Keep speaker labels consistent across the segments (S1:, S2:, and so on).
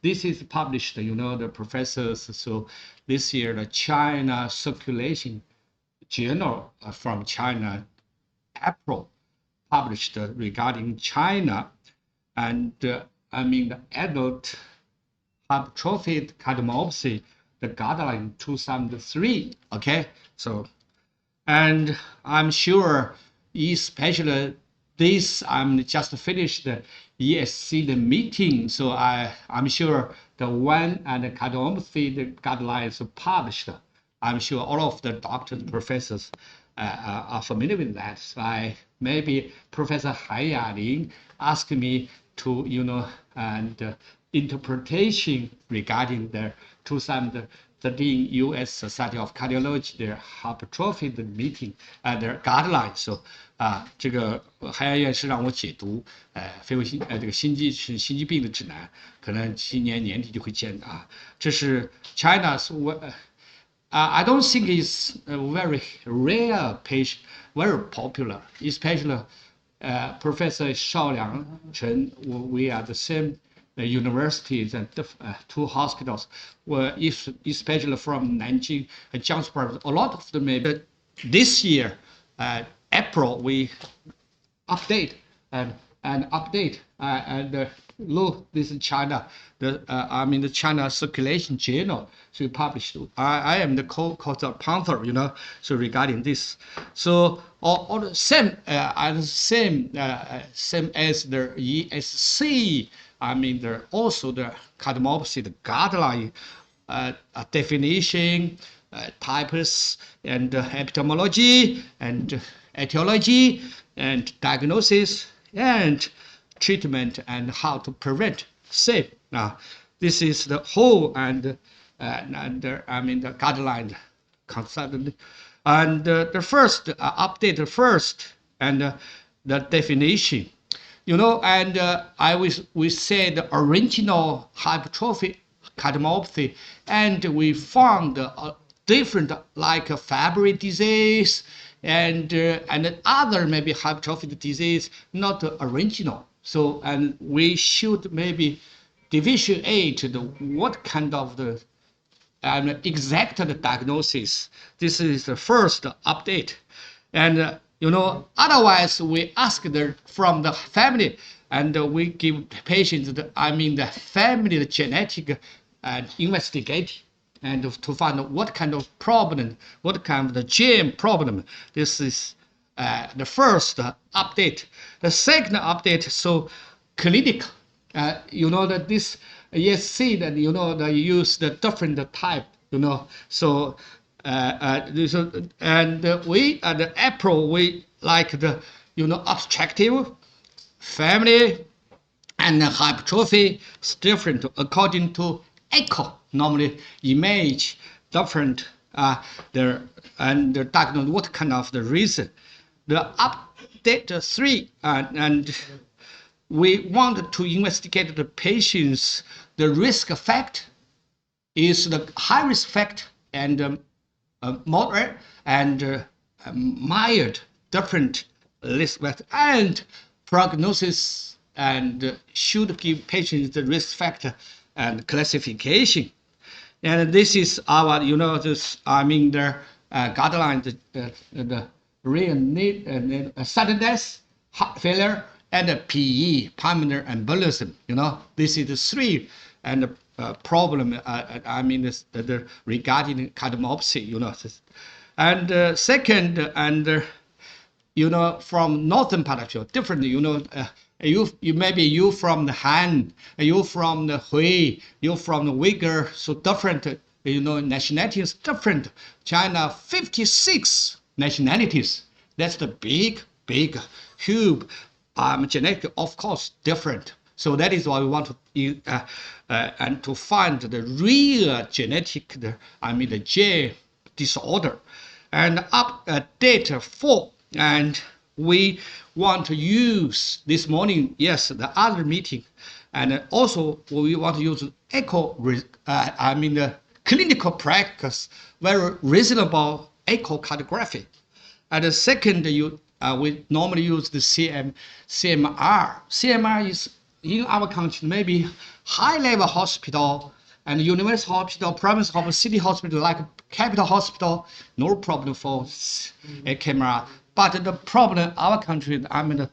S1: this is published, the professors. So this year, the China Circulation Journal from China, April, published regarding China, and the adult hypertrophic cardiomyopathy, the guideline 2003. Okay, so, and I'm sure, especially this, I'm just finished the ESC the meeting, so I'm sure the one and the cardiomyopathy the guidelines published. I'm sure all of the doctors, professors are familiar with that. So maybe Professor Han Yaling asked me to, and interpretation regarding the 2013 U.S. Society of Cardiology 的 hypertrophy 的 meeting 的 guidelines。So 这个韩亚院士让我解读非危这个心肌病的指南，可能今年年底就会见啊。这是 China's I don't think it's a very rare patient, very popular, especially Professor Shao Liangchen. We are the same universities and two hospitals, especially from Nanjing and Jiangsu. A lot of them, maybe this year, April, we update and update and look, this is China, the China Circulation Journal. So published. I am the co-author, so regarding this. So all the same, same as the ESC. Also the cardiomyopathy, the guideline, definition, types, and epidemiology, and etiology, and diagnosis, and treatment, and how to prevent. Safe. Now, this is the whole and the guideline consultant, and the first update first, and the definition. And we said the original hypertrophic cardiomyopathy, and we found different, like Fabry disease and other maybe hypertrophic disease, not original. So, and we should maybe differentiate what kind of the exact diagnosis. This is the first update, and otherwise we ask from the family, and we give patients the family genetic investigate, and to find out what kind of problem, what kind of the gene problem. This is the first update. The second update, so clinical. That this ESC that they use the different type. So and we at April we like the obstructive, family, and hypertrophy is different according to echo. Normally image different and the diagnose what kind of the reason. The update 3 and we want to investigate the patients. The risk factor is the high risk factor and moderate and mild, different risk factor, and prognosis, and should give patients the risk factor and classification. And this is our, the guideline, the real need, sudden death, heart failure, and PE, pulmonary embolism. This is the 3 and problem. The regarding cardiomyopathy. And second, and from northern part of different. You maybe you from the Han, you from the Hui, you from the Uyghur, so different. Nationalities different. China 56 nationalities. That's the big, huge. Genetic, of course, different. So that is why we want to and to find the real genetic, the gene disorder, and update 4. And we want to use this morning, yes, the other meeting, and also we want to use echo. The clinical practice, very reasonable echocardiography. And the second, we normally use the CMR. CMR is in our country, maybe high-level hospital and university hospital, province hospital, city hospital, like capital hospital, no problem for a camera. But the problem our country, I mean, the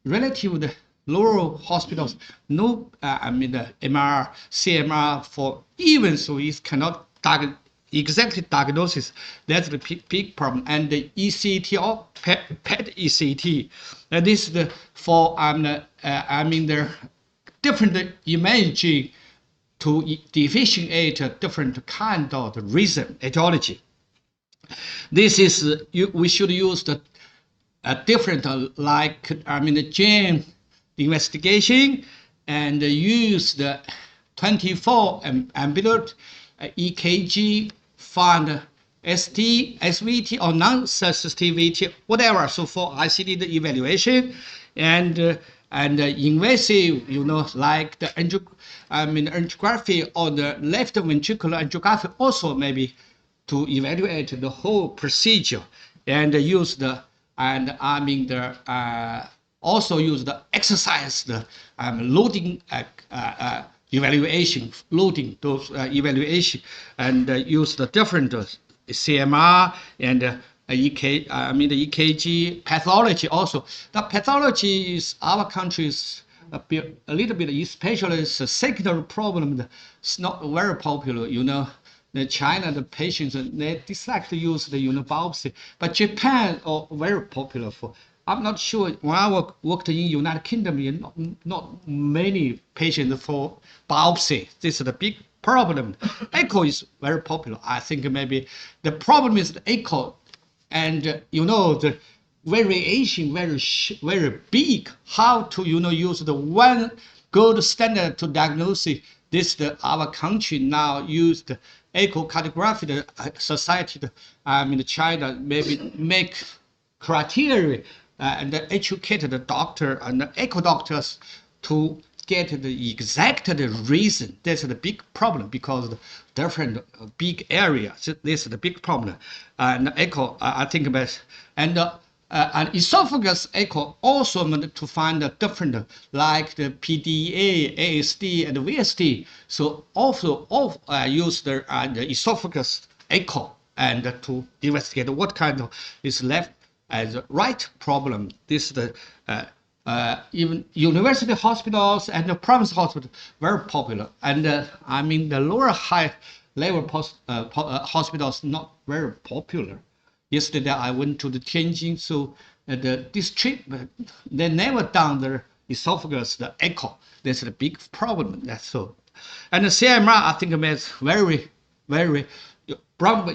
S1: relative the lower hospitals, no, the MR, CMR for even so it cannot exactly diagnosis. That's the big problem. And the ECT or PET ECT, this is the for the different imaging to differentiate a different kind of reason etiology. This is we should use the different like the gene investigation and use the 24 ambulatory EKG, find ST, SVT or non-sensitivity, whatever. So for ICD the evaluation and invasive, like the angiography or the left ventricular angiography also maybe to evaluate the whole procedure and use the also use the exercise the loading evaluation, loading those evaluation and use the different CMR and the EKG pathology also. The pathology is our country's a little bit, especially it's a secondary problem. It's not very popular, The China, the patients, they dislike to use the biopsy, but Japan are very popular for. I'm not sure when I worked in United Kingdom, not many patients for biopsy. This is the big problem. Echo is very popular. I think maybe the problem is the echo, and the variation very big. How to use the one gold standard to diagnose it. This our country now use the echocardiography. The society, China maybe make criteria and educate the doctor and the echo doctors to get the exact reason. That's the big problem because the different big areas. This is the big problem. And echo, I think about, and esophagus echo also to find the different, like the PDA, ASD, and VSD. So also use the esophagus echo and to investigate what kind of is left as a right problem. This is the even university hospitals and the province hospital very popular, and the lower high level hospitals not very popular. Yesterday I went to the Tianjin, so this trip they never done the esophagus the echo. That's the big problem. That's so, and the CMR I think is very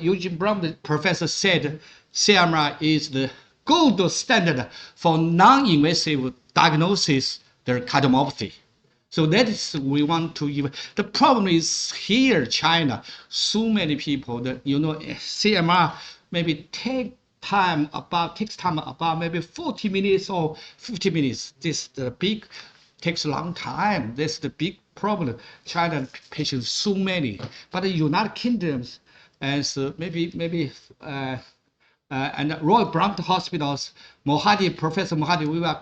S1: Eugene Brown, the professor said CMR is the gold standard for non-invasive diagnosis the cardiomyopathy. So that is we want to even. The problem is here China, so many people that CMR maybe takes time about maybe 40 minutes or 50 minutes. This the big takes a long time. That's the big problem. China patients so many, but the United Kingdom and so maybe and Royal Brompton Hospitals, Professor Mohadi, we were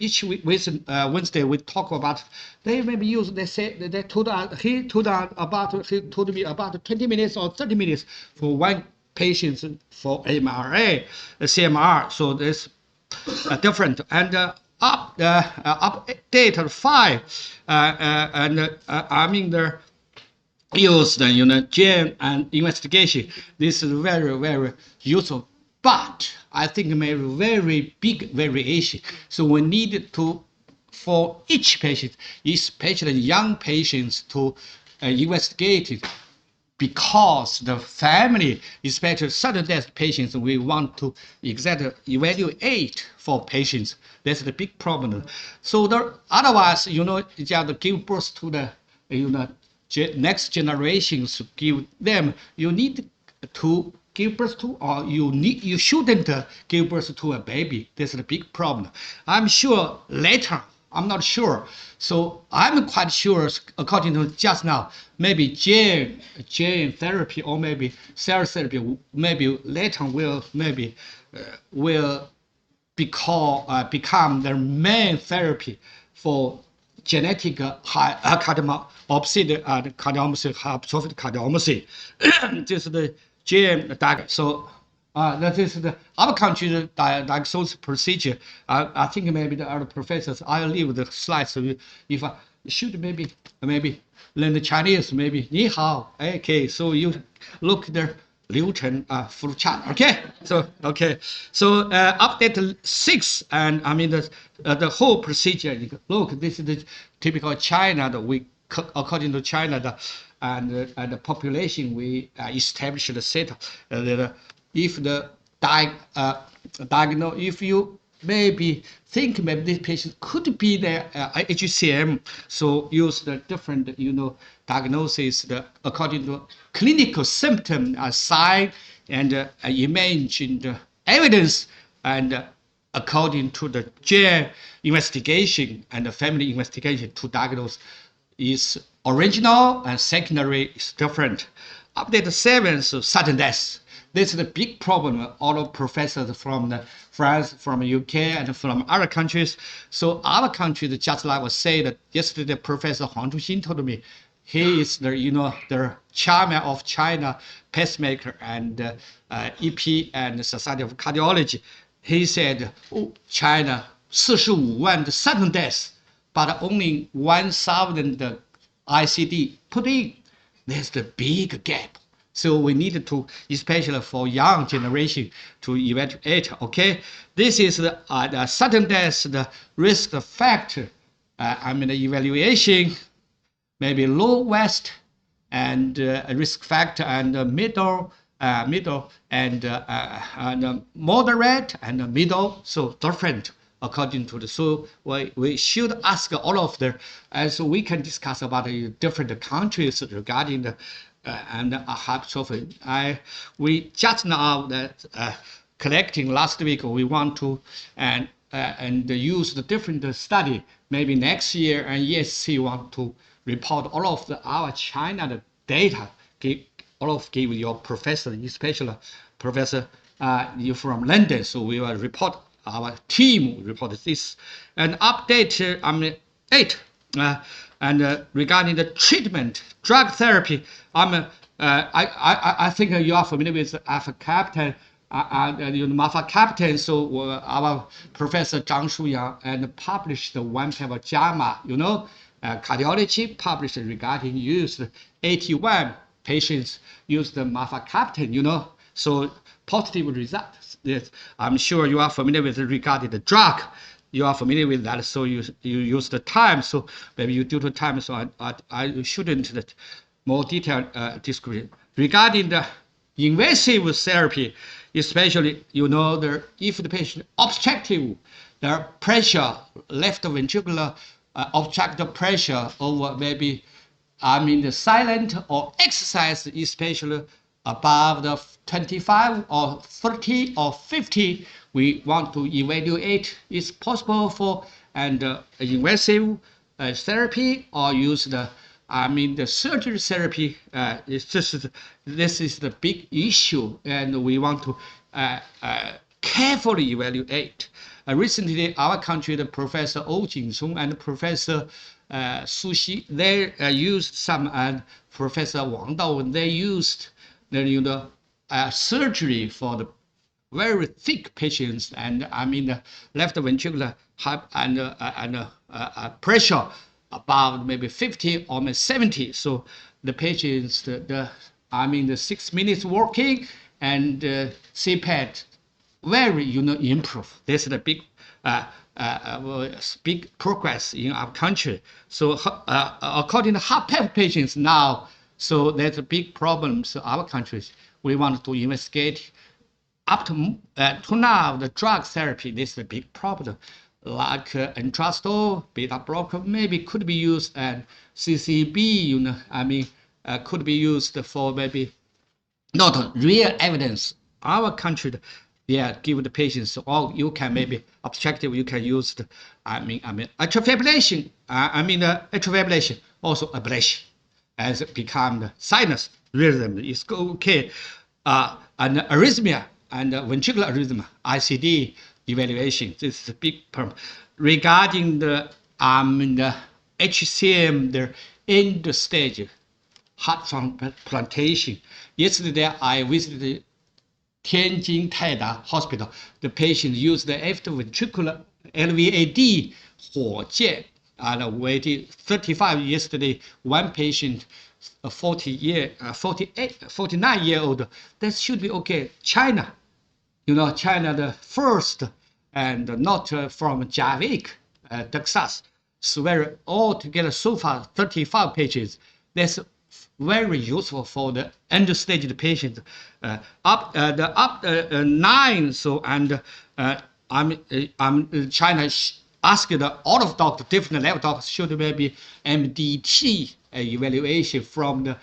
S1: each Wednesday we talk about. They maybe use. He told me about 20 minutes or 30 minutes for one patient for MRA, CMR. So there's different and update 5 and the use the gene and investigation. This is very useful, but I think maybe very big variation. So we need to, for each patient, especially young patients, to investigate it, because the family, especially sudden death patients, we want to exactly evaluate for patients. That's the big problem. So otherwise, just give birth to the next generations, give them. You need to give birth to, or you shouldn't give birth to a baby. That's the big problem. I'm sure later, I'm not sure. So I'm quite sure, according to just now, maybe gene therapy or maybe cell therapy, maybe later will become the main therapy for genetic cardiomyopathy and cardiomyopathy, hypertrophic cardiomyopathy. This is the GM diagnosis. So that is our country's diagnosis procedure. I think maybe the other professors, I'll leave the slides. So if I should maybe learn the Chinese, maybe 你好, okay. So you look the 流程 full chart. Okay. So update 6, and I mean the whole procedure. Look, this is the typical China. According to China, and the population we established the setup. If the diagnose, if you maybe think maybe this patient could be the HCM, so use the different diagnosis according to clinical symptom, sign, and imaging evidence, and according to the jail investigation and the family investigation to diagnose is original and secondary is different. Update 7, so sudden death. This is a big problem. All of professors from France, from UK, and from other countries. So our country, just like I was saying, yesterday Professor Huang Zhuxin told me, he is the chairman of China pacemaker and EP and Society of Cardiology. He said, China 45万 sudden deaths, but only 1,000 ICD put in. There's the big gap. So we need to, especially for young generation, to evaluate. Okay, this is the sudden death, the risk factor. The evaluation, maybe low west, and risk factor, and middle, and moderate, and middle. So different according to the. So we should ask all of the, and so we can discuss about the different countries regarding the. And hypertrophy. We just now that collecting last week. We want to and use the different study. Maybe next year, and ESC want to report all of our China data. Give your professor, especially Professor you from London. So we will report, our team will report this and update 8. And regarding the treatment, drug therapy, I think you are familiar with alpha-captain, mafacaptan. So our Professor Zhang Shuyang and published the one paper JAMA, cardiology published regarding use 81 patients used the mafacaptan, so positive results. Yes, I'm sure you are familiar with regarding the drug. You are familiar with that, so you use the time. So maybe you due to time, so I shouldn't more detailed description regarding the invasive therapy, especially if the patient obstructive, the pressure, left ventricular obstructive pressure over maybe the silent or exercise, especially above the 25 or 30 or 50, we want to evaluate is possible for invasive therapy or use the surgery therapy. This is the big issue, and we want to carefully evaluate. Recently, our country, the Professor Oh Jinsong and Professor Su Xi, they used some, and Professor Wang Dao, they used surgery for the very thick patients, and the left ventricular and pressure about maybe 50 or maybe 70. So the patients, the 6 minutes walking and CPAT very improve. This is the big progress in our country. So according to HPF patients now, so there's a big problem. So our countries, we want to investigate. Up to now, the drug therapy, this is a big problem. Like Entrastol, beta blocker, maybe could be used, and CCB, could be used for maybe not real evidence. Our country, give the patients, or you can maybe obstructive, you can use the, atrial fibrillation, atrial fibrillation, also ablation, as it become the sinus rhythm is okay, and arrhythmia and ventricular arrhythmia, ICD evaluation. This is a big problem. Regarding the HCM, the end stage heart transplantation. Yesterday, I visited Tianjin Taida Hospital. The patient used the after-ventricular LVAD, 火箭, and waited 35 yesterday. One patient, 49-year-old, that should be okay. China, China the first, and not from Javik, Texas. So very altogether so far 35 patients. That's very useful for the end-stage patients. Up 9. So and I'm China asked all of doctors, different level doctors, should maybe MDT evaluation from the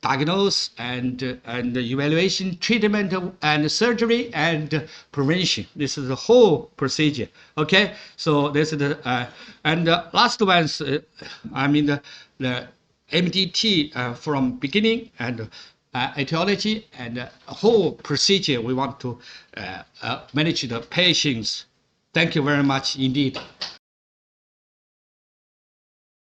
S1: diagnose and evaluation, treatment and surgery and prevention. This is the whole procedure. Okay, so this is the and the last ones. The MDT from beginning and etiology and whole procedure. We want to manage the patients. Thank you very much indeed.